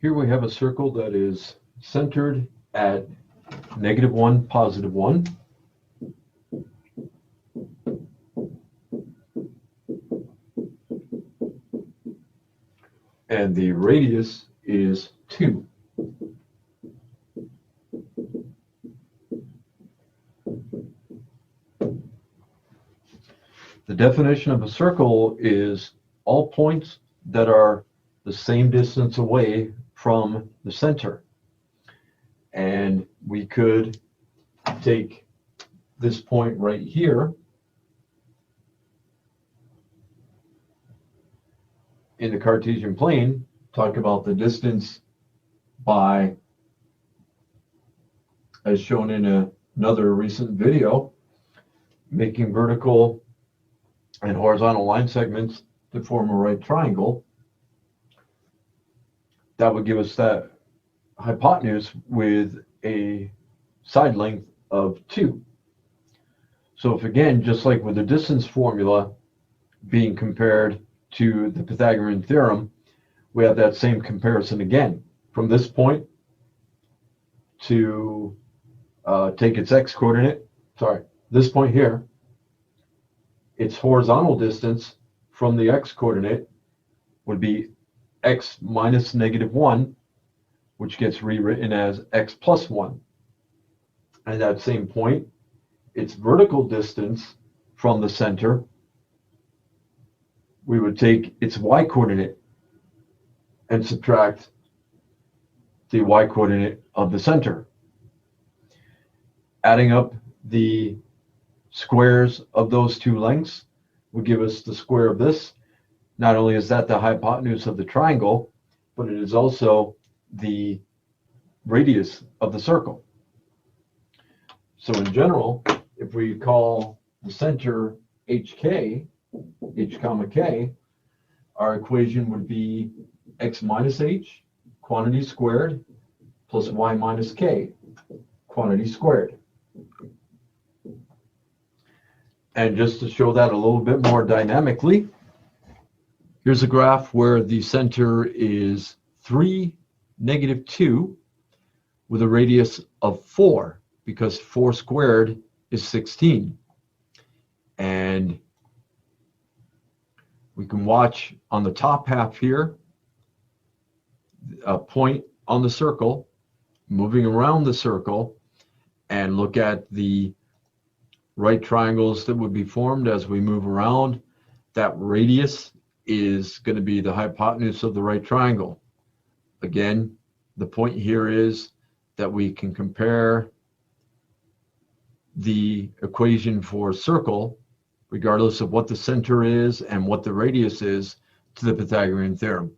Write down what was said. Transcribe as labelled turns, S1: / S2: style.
S1: Here we have a circle that is centered at -1, +1. And the radius is 2. The definition of a circle is all points that are the same distance away from the center. And we could take this point right here in the Cartesian plane, talk about the distance by, as shown in another recent video, making vertical and horizontal line segments to form a right triangle. That would give us that hypotenuse with a side length of 2. So if, again, just like with the distance formula being compared to the Pythagorean theorem, we have that same comparison again. From this point to take its x coordinate, this point here, its horizontal distance from the x coordinate would be x minus -1, which gets rewritten as x plus 1. And that same point, its vertical distance from the center, we would take its y coordinate and subtract the y coordinate of the center. Adding up the squares of those two lengths would give us the square of this. Not only is that the hypotenuse of the triangle, but it is also the radius of the circle. So in general, if we call the center HK, h comma k, our equation would be x minus h, quantity squared, plus y minus k, quantity squared. And just to show that a little bit more dynamically, here's a graph where the center is 3, -2, with a radius of 4, because 4 squared is 16. And we can watch on the top half here, a point on the circle, moving around the circle, and look at the right triangles that would be formed as we move around. That radius is going to be the hypotenuse of the right triangle. Again, the point here is that we can compare the equation for a circle, regardless of what the center is and what the radius is, to the Pythagorean theorem.